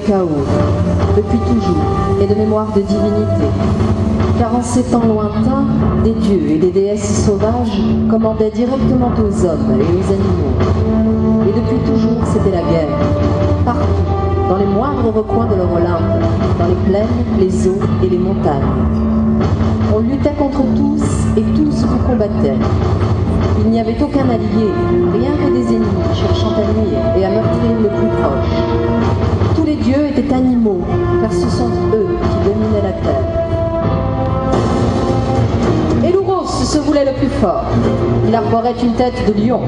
chaos, depuis toujours, et de mémoire de divinité. Car en ces temps lointains, des dieux et des déesses sauvages commandaient directement aux hommes et aux animaux. Et depuis toujours, c'était la guerre. Partout, dans les moindres recoins de leur Olympe, dans les plaines, les eaux et les montagnes. On luttait contre tous et tous vous combattaient. Il n'y avait aucun allié, rien que des ennemis cherchant à nuire et à meurtrir le plus proche. Tous les dieux étaient animaux, car ce sont eux qui dominaient la terre. Elouros se voulait le plus fort. Il arborait une tête de lion.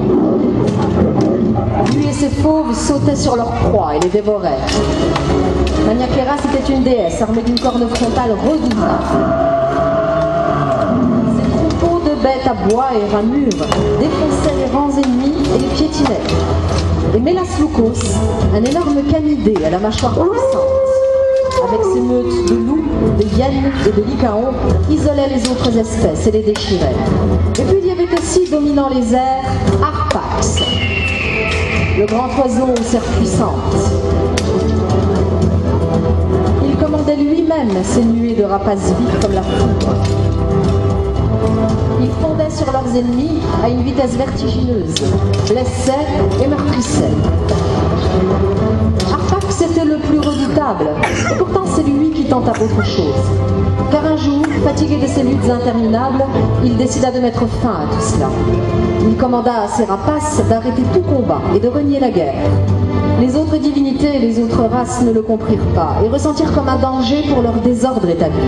Lui et ses fauves sautaient sur leur proie et les dévoraient. Maniaqueras était une déesse armée d'une corne frontale redoutable. Ses troupeaux de bêtes à bois et ramures défonçaient les rangs ennemis et les piétinaient. Et Mélasloukos, un énorme canidé à la mâchoire puissante, avec ses meutes de loups, de hyènes et de lycaons, isolait les autres espèces et les déchirait. Et puis il y avait aussi, dominant les airs, Arpax, le grand oiseau aux serres puissantes. Il commandait lui-même ces nuées de rapaces vives comme la foudre. Il fondait sur leurs ennemis à une vitesse vertigineuse, blessait et meurtrissait. Arpax était le plus redoutable, et pourtant c'est lui qui tenta autre chose. Car un jour, fatigué de ses luttes interminables, il décida de mettre fin à tout cela. Il commanda à ses rapaces d'arrêter tout combat et de renier la guerre. Les autres divinités et les autres races ne le comprirent pas et ressentirent comme un danger pour leur désordre établi.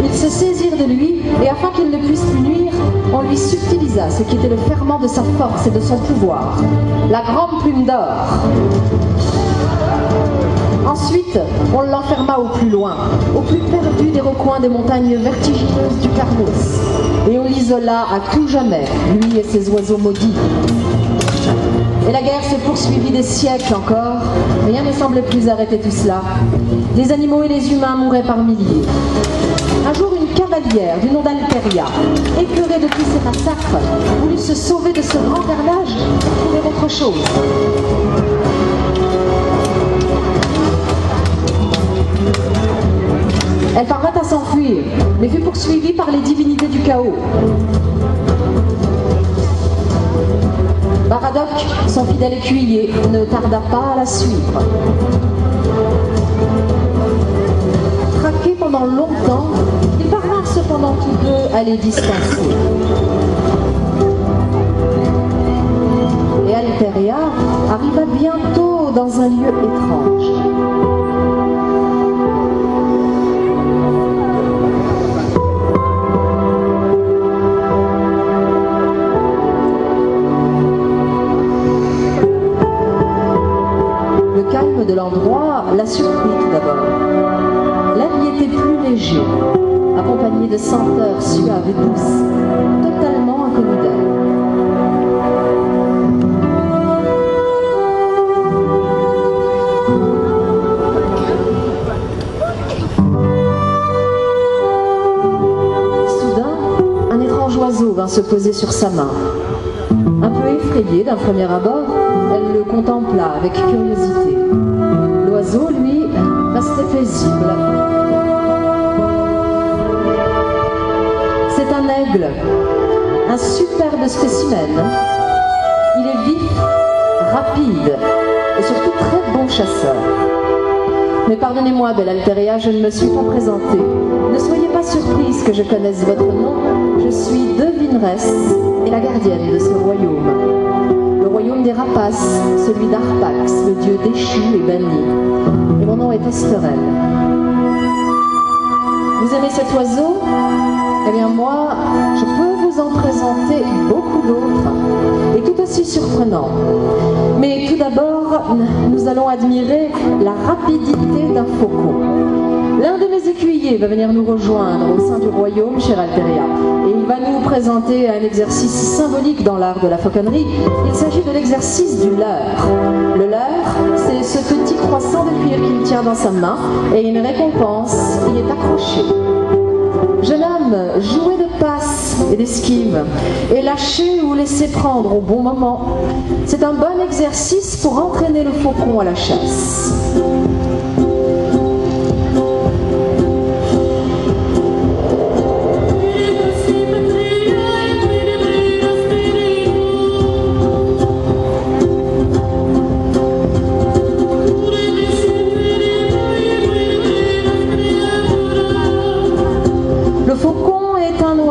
Ils se saisirent de lui et afin qu'il ne puisse plus nuire, on lui subtilisa ce qui était le ferment de sa force et de son pouvoir, la grande plume d'or. Ensuite, on l'enferma au plus loin, au plus perdu des recoins des montagnes vertigineuses du Carnos, et on l'isola à tout jamais, lui et ses oiseaux maudits. Et la guerre se poursuivit des siècles encore, rien ne semblait plus arrêter tout cela. Les animaux et les humains mouraient par milliers. Un jour, une cavalière du nom d'Alteria, écœurée de tous ces massacres, voulut se sauver de ce grand carnage pour trouver autre chose. Elle parvint à s'enfuir, mais fut poursuivie par les divinités du chaos. Baradoc, son fidèle écuyer, ne tarda pas à la suivre. Traqués pendant longtemps, ils parvinrent cependant tous deux à les distancer. Et Alteria arriva bientôt dans un lieu étrange. Le calme de l'endroit la surprit tout d'abord. L'air y était plus léger, accompagné de senteurs suaves et douces, totalement inconnues d'elle. Soudain, un étrange oiseau vint se poser sur sa main. Un peu effrayée d'un premier abord, elle le contempla avec curiosité. L'oiseau, lui, restait paisible. C'est un aigle, un superbe spécimen. Il est vif, rapide et surtout très bon chasseur. Mais pardonnez-moi, belle Alteria, je ne me suis pas présentée. Ne soyez pas surprise que je connaisse votre nom. Je suis devineresse et la gardienne de ce royaume. Le royaume des rapaces, celui d'Arpax, le dieu déchu et banni. Et mon nom est Esterel. Vous aimez cet oiseau? Eh bien moi, je peux vous en présenter beaucoup d'autres, et tout aussi surprenants. Mais tout d'abord, nous allons admirer la rapidité d'un faucon. L'un de mes écuyers va venir nous rejoindre au sein du royaume, chère Alteria, et il va nous présenter un exercice symbolique dans l'art de la fauconnerie. Il s'agit de l'exercice du leurre. Le leurre, c'est ce petit croissant de cuir qu'il tient dans sa main, et une récompense y est accrochée. Jeune homme, jouez de passe et d'esquive, et lâchez ou laissez prendre au bon moment. C'est un bon exercice pour entraîner le faucon à la chasse.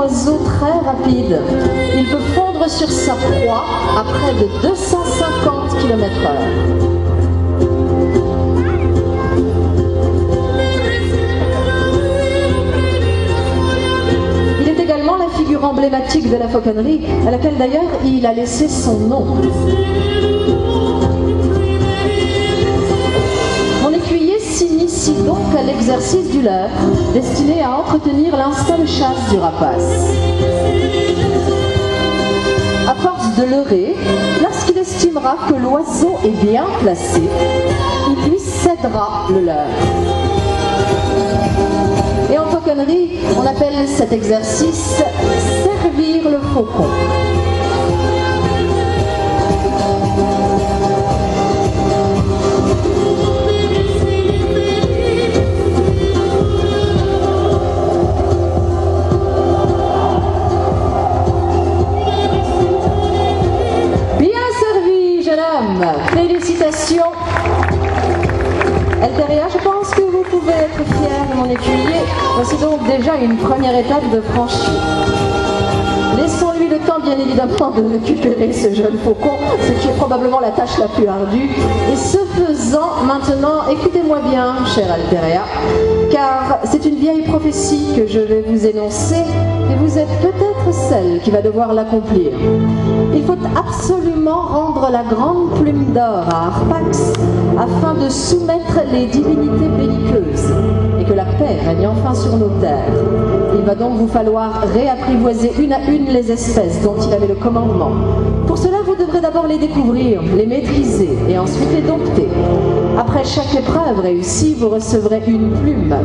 oiseau très rapide. Il peut fondre sur sa proie à près de 250 km/h. Il est également la figure emblématique de la fauconnerie, à laquelle d'ailleurs il a laissé son nom. S'initie donc à l'exercice du leurre, destiné à entretenir l'instinct de chasse du rapace. À force de leurrer, lorsqu'il estimera que l'oiseau est bien placé, il lui cédera le leurre. Et en fauconnerie, on appelle cet exercice servir le faucon. Félicitations. Alteria, je pense que vous pouvez être fier de mon écuyer. Voici donc déjà une première étape de franchie. Laissons-lui le temps, bien évidemment, de récupérer ce jeune faucon, ce qui est probablement la tâche la plus ardue. Et ce faisant, maintenant, écoutez-moi bien, chère Alteria, car c'est une vieille prophétie que je vais vous énoncer, et vous êtes peut-être celle qui va devoir l'accomplir. Il faut absolument rendre la grande plume d'or à Arpax afin de soumettre les divinités belliqueuses et que la paix règne enfin sur nos terres. Il va donc vous falloir réapprivoiser une à une les espèces dont il avait le commandement. Pour cela, vous devrez d'abord les découvrir, les maîtriser et ensuite les dompter. Après chaque épreuve réussie, vous recevrez une plume.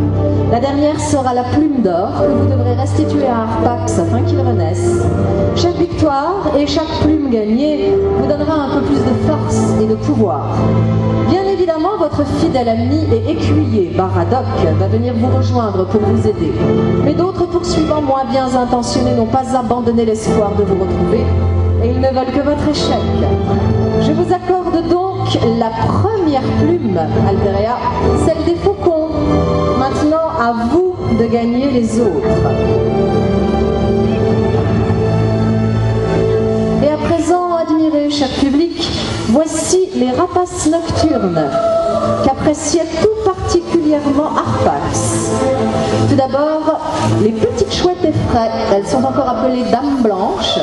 La dernière sera la plume d'or que vous devrez restituer à Arpax afin qu'il renaisse. Chaque victoire et chaque plume gagnée vous donnera un peu plus de force et de pouvoir. Bien évidemment, votre fidèle ami et écuyer Baradoc va venir vous rejoindre pour vous aider. Mais d'autres poursuivants moins bien intentionnés n'ont pas abandonné l'espoir de vous retrouver et ils ne veulent que votre échec. Je vous accorde donc la première plume, Alteria, celle des faucons. Maintenant, à vous de gagner les autres. Et à présent, admirez, cher public, voici les rapaces nocturnes qu'appréciait tout particulièrement Arpax. Tout d'abord, les petites chouettes effraies. Elles sont encore appelées dames blanches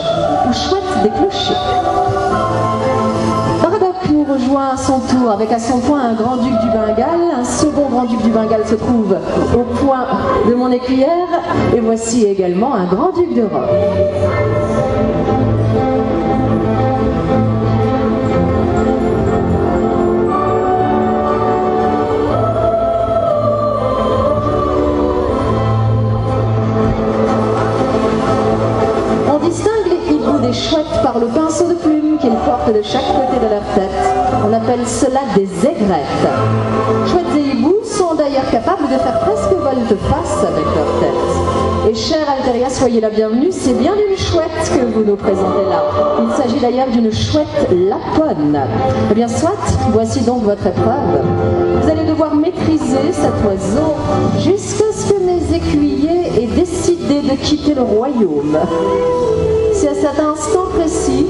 ou chouettes des clochers. Baradoc nous rejoint à son tour avec à son point un grand-duc du Bengale. Un second grand-duc du Bengale se trouve au point de mon écuyère. Et voici également un grand-duc de Rome. Des chouettes par le pinceau de plumes qu'ils portent de chaque côté de leur tête. On appelle cela des aigrettes. Chouettes et hiboux sont d'ailleurs capables de faire presque volte-face avec leur tête. Et chère Alteria, soyez la bienvenue, c'est bien une chouette que vous nous présentez là. Il s'agit d'ailleurs d'une chouette laponne. Eh bien soit, voici donc votre épreuve. Vous allez devoir maîtriser cet oiseau jusqu'à ce que mes écuyers aient décidé de quitter le royaume. Si à cet instant précis,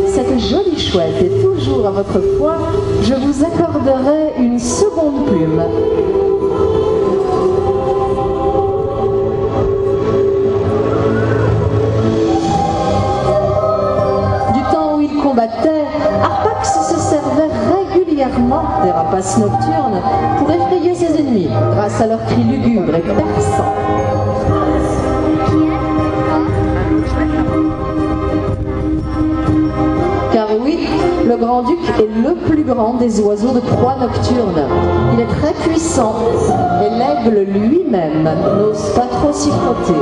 cette jolie chouette est toujours à votre poids, je vous accorderai une seconde plume. Du temps où il combattait, Arpax se servait régulièrement des rapaces nocturnes pour effrayer ses ennemis, grâce à leurs cris lugubres et perçants. Car oui, le grand-duc est le plus grand des oiseaux de proie nocturne. Il est très puissant et l'aigle lui-même n'ose pas trop s'y frotter.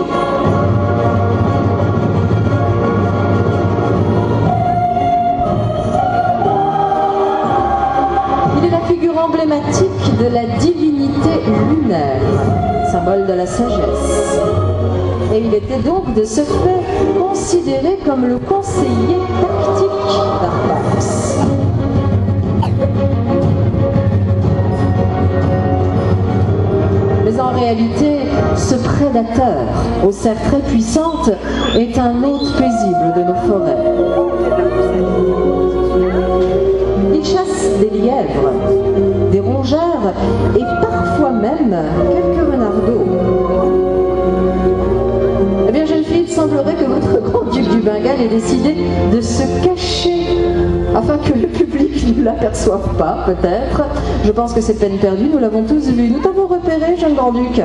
Il est la figure emblématique de la divinité lunaire, symbole de la sagesse. Et il était donc de ce fait considéré comme le conseiller tactique d'Arpax. Mais en en réalité, ce prédateur aux serres très puissantes est un hôte paisible de nos forêts. Il chasse des lièvres, des rongeurs et parfois même quelques renardeaux. Eh bien, jeune fille, il semblerait que votre grand-duc du Bengale ait décidé de se cacher afin que le public ne l'aperçoive pas, peut-être. Je pense que c'est peine perdue, nous l'avons tous vu. Nous t'avons repéré, jeune grand-duc.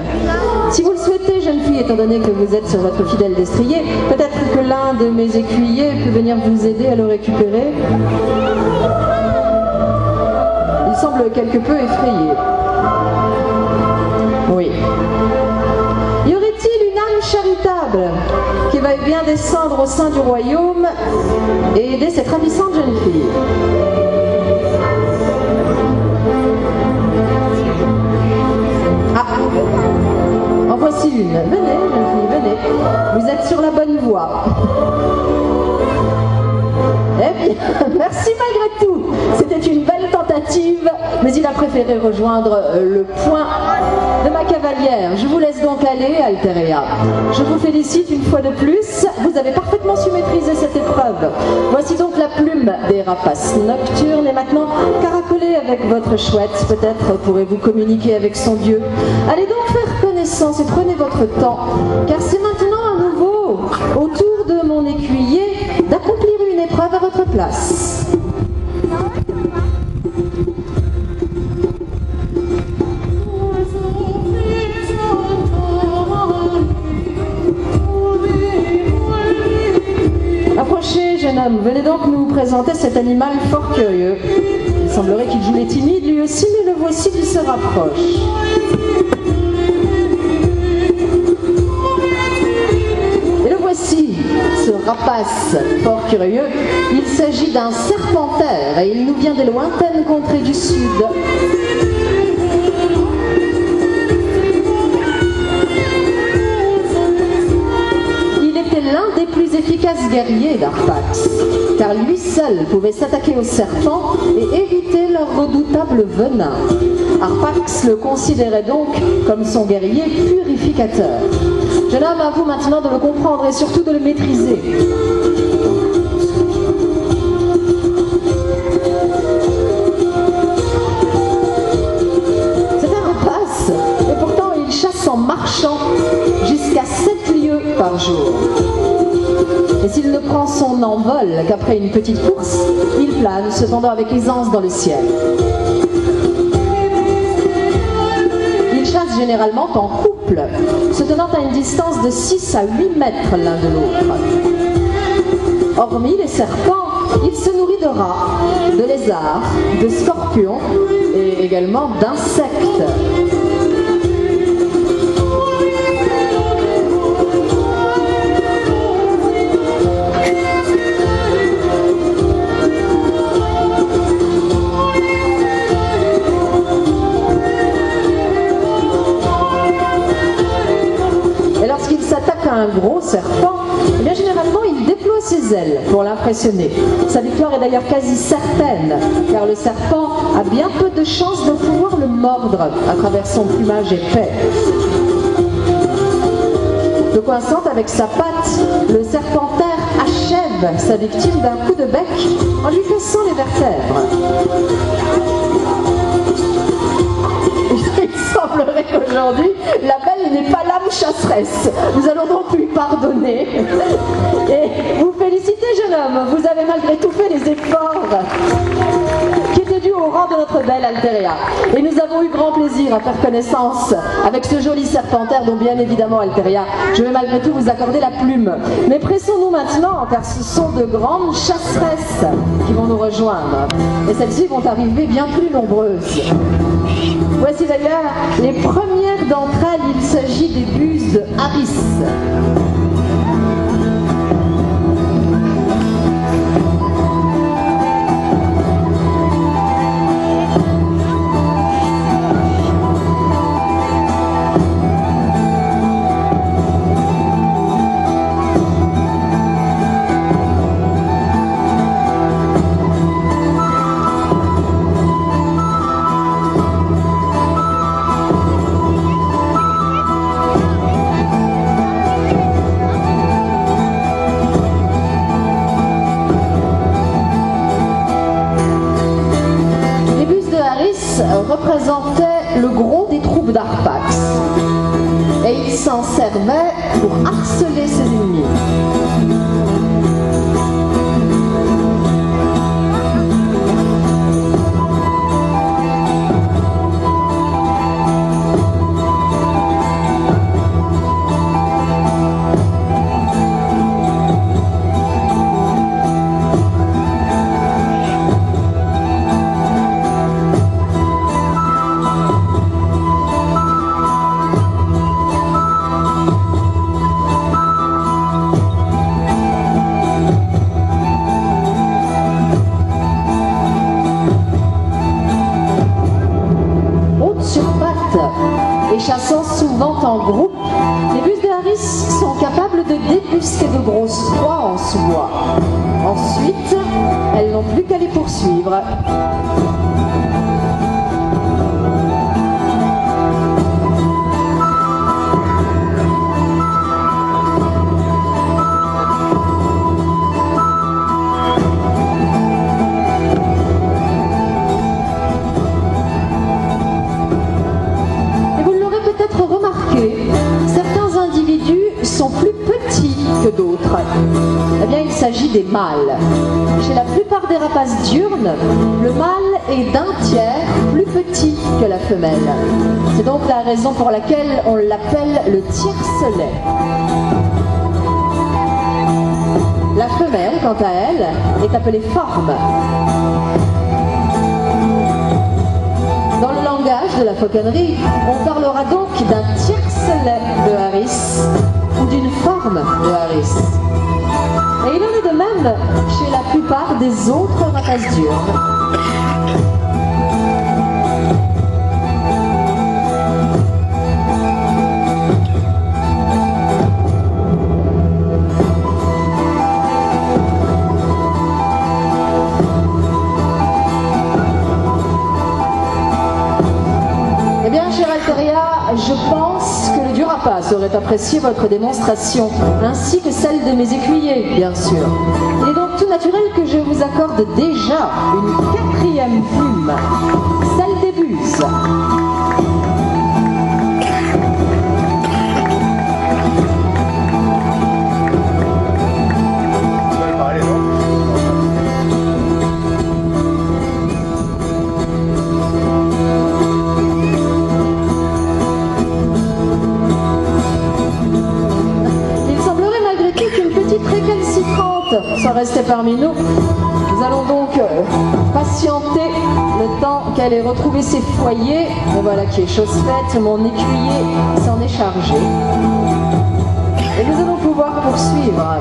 Si vous le souhaitez, jeune fille, étant donné que vous êtes sur votre fidèle destrier, peut-être que l'un de mes écuyers peut venir vous aider à le récupérer. Il semble quelque peu effrayé. Oui. Y aurait-il une âme charitable qui va bien descendre au sein du royaume et aider cette ravissante jeune fille? Ah, en voici une. Venez, jeune fille, venez. Vous êtes sur la bonne voie. Eh bien, merci malgré tout. C'était une belle tentative, mais il a préféré rejoindre le point de ma cavalière. Je vous laisse donc aller, Alteria. Je vous félicite une fois de plus. Vous avez parfaitement su maîtriser cette épreuve. Voici donc la plume des rapaces nocturnes. Et maintenant, caracolez avec votre chouette. Peut-être pourrez-vous communiquer avec son dieu. Allez donc faire connaissance et prenez votre temps, car c'est maintenant à nouveau au tour de mon écuyer d'accomplir une épreuve à votre place. Approchez, jeune homme, venez donc nous présenter cet animal fort curieux. Il semblerait qu'il joue les timides lui aussi, mais le voici qui se rapproche. Et le voici, ce rapace fort curieux. Il s'agit d'un serpentaire et il nous vient des lointaines contrées du sud. L'un des plus efficaces guerriers d'Arpax, car lui seul pouvait s'attaquer aux serpents et éviter leur redoutable venin. Arpax le considérait donc comme son guerrier purificateur. Jeune homme, à vous maintenant de le comprendre et surtout de le maîtriser. C'est un rapace, et pourtant il chasse en marchant jusqu'à 7 lieues par jour. Et s'il ne prend son envol qu'après une petite course, il plane cependant avec aisance dans le ciel. Il chasse généralement en couple, se tenant à une distance de 6 à 8 mètres l'un de l'autre. Hormis les serpents, il se nourrit de rats, de lézards, de scorpions et également d'insectes. Un gros serpent, eh bien généralement il déploie ses ailes pour l'impressionner. Sa victoire est d'ailleurs quasi certaine, car le serpent a bien peu de chances de pouvoir le mordre à travers son plumage épais. Le coinçant avec sa patte, le serpentaire achève sa victime d'un coup de bec en lui cassant les vertèbres. Il semblerait qu'aujourd'hui, la belle n'est pas l'âme chasseresse. Nous allons donc lui pardonner. Et vous félicitez, jeune homme, vous avez malgré tout fait les efforts qui étaient dus au rang de notre belle Alteria. Et nous avons eu grand plaisir à faire connaissance avec ce joli serpentaire dont bien évidemment, Alteria, je vais malgré tout vous accorder la plume. Mais pressons-nous maintenant, car ce sont de grandes chasseresses qui vont nous rejoindre. Et celles-ci vont arriver bien plus nombreuses. Voici d'ailleurs les premières d'entre elles, il s'agit des buses de Harris. pour harceler ses ennemis. Et chassant souvent en groupe, les bus de Harris sont capables de débusquer de grosses proies en sous-bois. Ensuite, elles n'ont plus qu'à les poursuivre. Certains individus sont plus petits que d'autres. Eh bien, il s'agit des mâles. Chez la plupart des rapaces diurnes, le mâle est d'un tiers plus petit que la femelle. C'est donc la raison pour laquelle on l'appelle le tiercelet. La femelle, quant à elle, est appelée forme. Dans le langage de la fauconnerie, on parlera donc d'un tiercelet de Harris ou d'une forme de Harris. Et il en est de même chez la plupart des autres rapaces diurnes. Je pense que le dur rapace aurait apprécié votre démonstration, ainsi que celle de mes écuyers, bien sûr. Il est donc tout naturel que je vous accorde déjà une quatrième plume, celle des buses. Soit restée parmi nous. Nous allons donc patienter le temps qu'elle ait retrouvé ses foyers. Et voilà qui est chose faite, mon écuyer s'en est chargé. Et nous allons pouvoir poursuivre.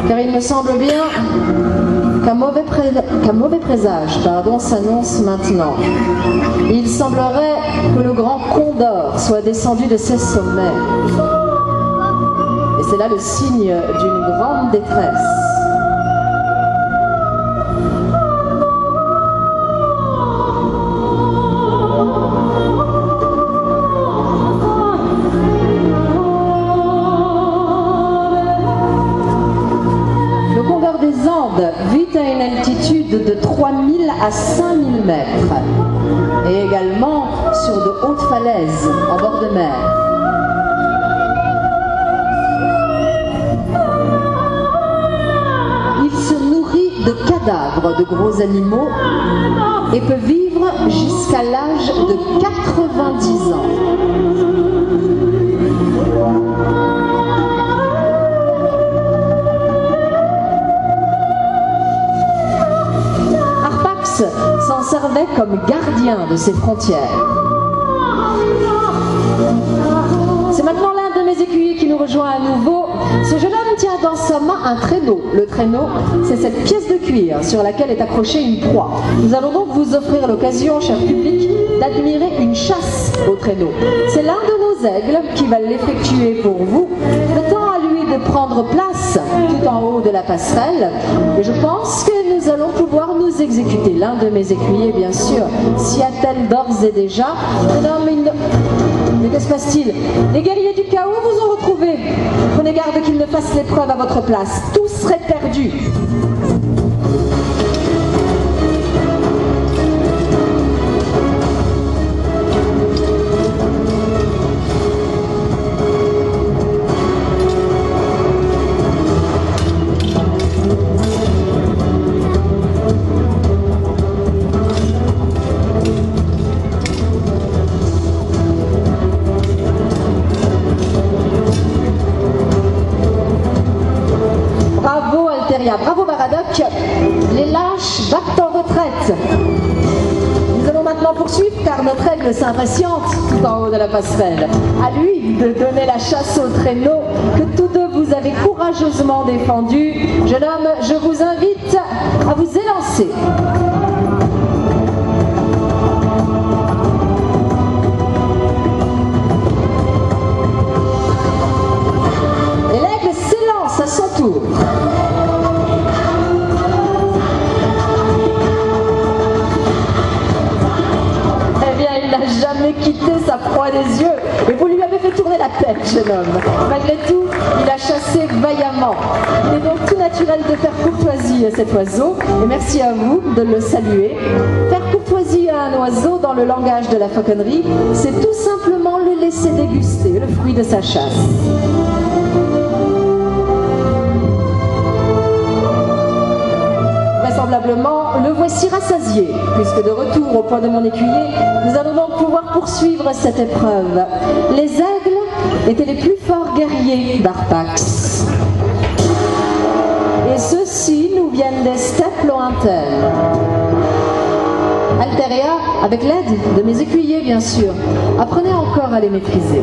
Car il me semble bien qu'un mauvais présage s'annonce maintenant. Il semblerait que le grand Condor soit descendu de ses sommets. Et c'est là le signe d'une grande détresse. Le Condor des Andes vit à une altitude de 3000 à 5000 mètres et également sur de hautes falaises en bord de mer. De cadavres de gros animaux et peut vivre jusqu'à l'âge de 90 ans. Arpax s'en servait comme gardien de ses frontières. C'est maintenant l'un de mes écuyers qui nous rejoint à nouveau. Ce jeune homme tient dans sa main un traîneau. Le traîneau, c'est cette pièce de cuir sur laquelle est accrochée une proie. Nous allons donc vous offrir l'occasion, cher public, d'admirer une chasse au traîneau. C'est l'un de nos aigles qui va l'effectuer pour vous. Le temps à lui de prendre place tout en haut de la passerelle. Et je pense que nous allons pouvoir nous exécuter. L'un de mes écuyers, bien sûr, s'y attelle d'ores et déjà. Mais que se passe-t-il? Les guerriers du chaos vous ont retrouvé. Prenez garde qu'ils ne fassent l'épreuve à votre place. Tout serait perdu. bien, bravo Baradoc. Les lâches battent en retraite. Nous allons maintenant poursuivre car notre aigle s'impatiente tout en haut de la passerelle. À lui de donner la chasse au traîneau que tous deux vous avez courageusement défendu. Jeune homme, je vous invite à vous élancer. Et l'aigle s'élance à son tour. Jamais quitté sa proie des yeux et vous lui avez fait tourner la tête, jeune homme. Malgré tout, il a chassé vaillamment. Il est donc tout naturel de faire courtoisie à cet oiseau et merci à vous de le saluer. Faire courtoisie à un oiseau dans le langage de la fauconnerie, c'est tout simplement le laisser déguster le fruit de sa chasse. Vraisemblablement, le voici rassasié, puisque de retour au point de mon écuyer, nous allons donc pouvoir poursuivre cette épreuve. Les aigles étaient les plus forts guerriers d'Arpax. Et ceux-ci nous viennent des steppes lointaines. Alteria, avec l'aide de mes écuyers bien sûr, apprenez encore à les maîtriser.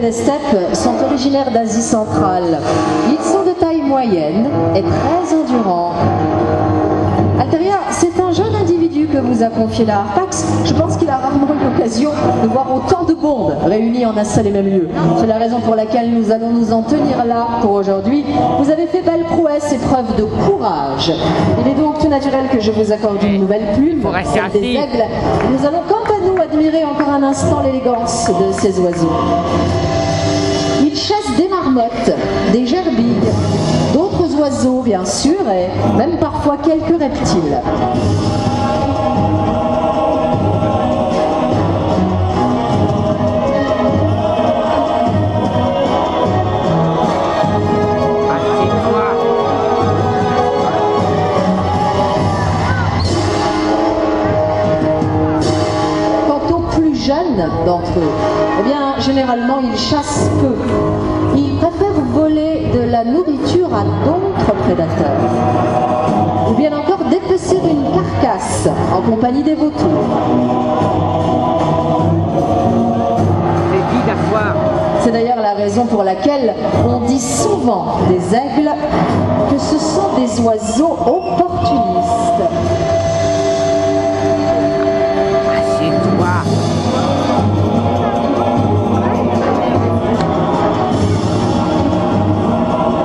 Les steppes sont originaires d'Asie centrale. Ils sont de taille moyenne et très endurants. Alteria, c'est un jeune individu que vous a confié la Arpax. Je pense qu'il a rarement eu l'occasion de voir autant de bondes réunies en un seul et même lieu. C'est la raison pour laquelle nous allons nous en tenir là pour aujourd'hui. Vous avez fait belle prouesse et preuve de courage. Il est donc tout naturel que je vous accorde une nouvelle plume, celle des aigles. Nous allons quant à nous admirer encore un instant l'élégance de ces oiseaux. Ils chassent des marmottes, des gerbilles, d'autres oiseaux bien sûr, et même parfois quelques reptiles. Quant aux plus jeunes d'entre eux, eh bien, généralement, ils chassent peu. Ils préfèrent voler de la nourriture à d'autres prédateurs. Ou bien encore dépecer une carcasse en compagnie des vautours. C'est d'ailleurs la raison pour laquelle on dit souvent des aigles que ce sont des oiseaux opportunistes.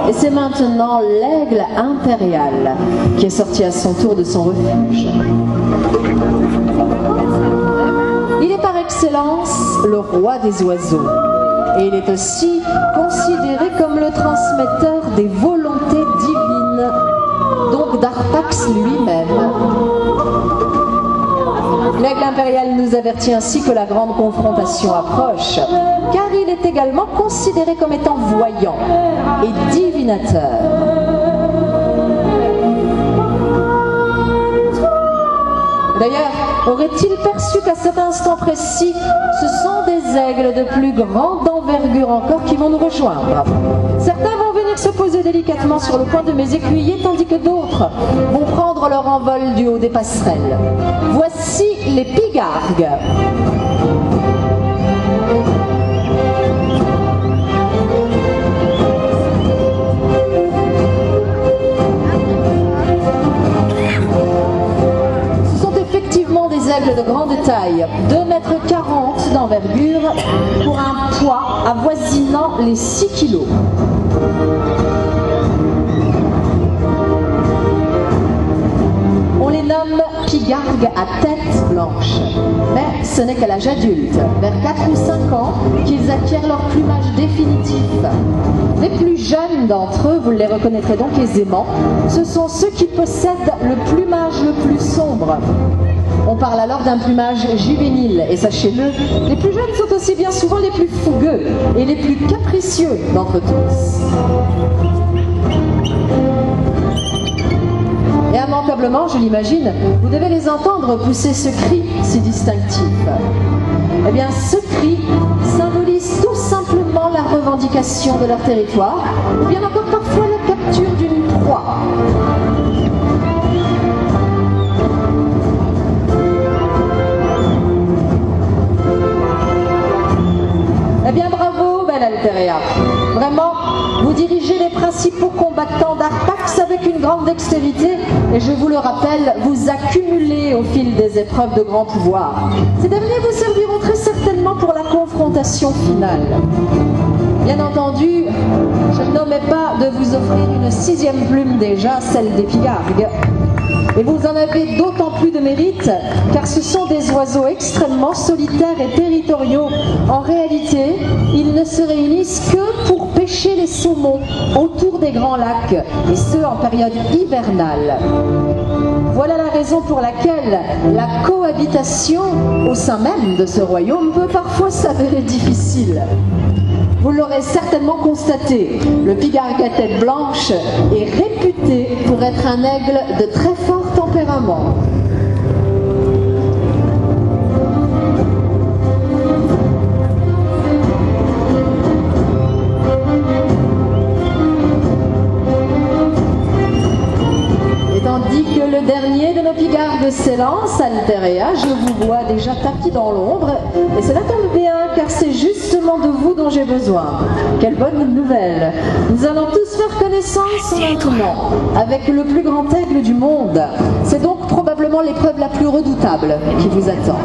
Et c'est maintenant l'aigle impérial qui est sorti à son tour de son refuge. Il est par excellence le roi des oiseaux. Et il est aussi considéré comme le transmetteur des volontés divines, donc d'Arpax lui-même. L'aigle impérial nous avertit ainsi que la grande confrontation approche, car il est également considéré comme étant voyant et divinateur. D'ailleurs, aurait-il perçu qu'à cet instant précis, ce sont des aigles de plus grande envergure encore qui vont nous rejoindre. Certains vont venir se poser délicatement sur le coin de mes écuyers, tandis que d'autres vont prendre leur envol du haut des passerelles. Voici les pigargues. Aigles de grande taille, 2,40 m d'envergure pour un poids avoisinant les 6 kg. On les nomme pigargues ce n'est qu'à l'âge adulte, vers 4 ou 5 ans, qu'ils acquièrent leur plumage définitif. Les plus jeunes d'entre eux, vous les reconnaîtrez donc aisément, ce sont ceux qui possèdent le plumage le plus sombre. On parle alors d'un plumage juvénile, et sachez-le, les plus jeunes sont aussi bien souvent les plus fougueux et les plus capricieux d'entre tous. Et immanquablement, je l'imagine, vous devez les entendre pousser ce cri si distinctif. Eh bien, ce cri symbolise tout simplement la revendication de leur territoire, ou bien encore parfois la capture d'une proie. Eh bien, bravo, belle Alteria. Vraiment, vous dirigez les principaux combattants d'Arpax avec une grande dextérité et je vous le rappelle, vous accumulez au fil des épreuves de grand pouvoir. Ces derniers vous serviront très certainement pour la confrontation finale. Bien entendu, je n'omets pas de vous offrir une 6e plume déjà, celle d'Épigargue. Et vous en avez d'autant plus de mérite, car ce sont des oiseaux extrêmement solitaires et territoriaux. En réalité, ils ne se réunissent que pour pêcher les saumons autour des grands lacs, et ce en période hivernale. Voilà la raison pour laquelle la cohabitation au sein même de ce royaume peut parfois s'avérer difficile. Vous l'aurez certainement constaté, le pigargue à tête blanche est réputé pour être un aigle de très fort tempérament. Et tandis que le dernier de nos pigargues s'élance, Alteria, je vous vois déjà tapis dans l'ombre, et cela tombe bien, car c'est justement de vous dont j'ai besoin. Quelle bonne nouvelle! Nous allons tous faire connaissance maintenant avec le plus grand aigle du monde. C'est donc probablement l'épreuve la plus redoutable qui vous attend.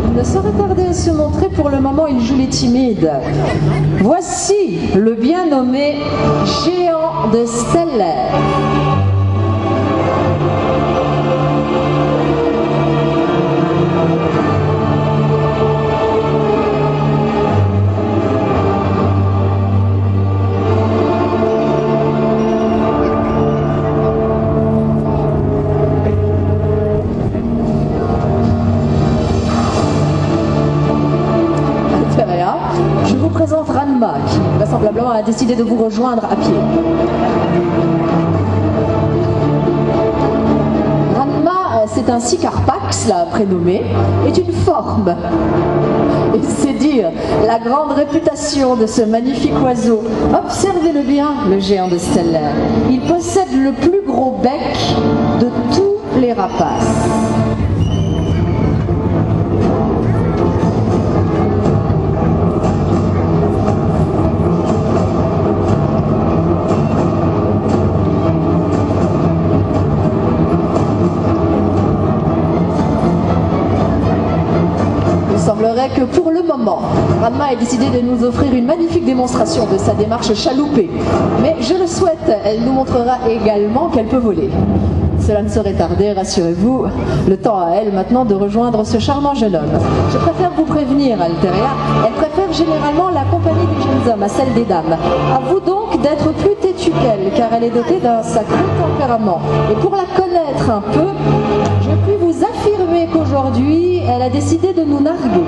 Il ne saurait tarder à se montrer. Pour le moment, il joue les timides. Voici le bien nommé géant de Stellaire. Je vous présente Ranma, qui vraisemblablement a décidé de vous rejoindre à pied. Ranma, c'est ainsi qu'Arpax l'a prénommé, est une forme. Et c'est dire la grande réputation de ce magnifique oiseau. Observez-le bien, le géant de Stellaire. Il possède le plus gros bec de tous les rapaces. Il semblerait que pour le moment, Ranma ait décidé de nous offrir une magnifique démonstration de sa démarche chaloupée. Mais je le souhaite, elle nous montrera également qu'elle peut voler. Cela ne saurait tarder, rassurez-vous, le temps à elle maintenant de rejoindre ce charmant jeune homme. Je préfère vous prévenir, Alteria, elle préfère généralement la compagnie des jeunes hommes à celle des dames. À vous donc d'être plus têtue qu'elle, car elle est dotée d'un sacré tempérament. Et pour la connaître un peu, je puis vous affirmer qu'aujourd'hui, elle a décidé de nous narguer.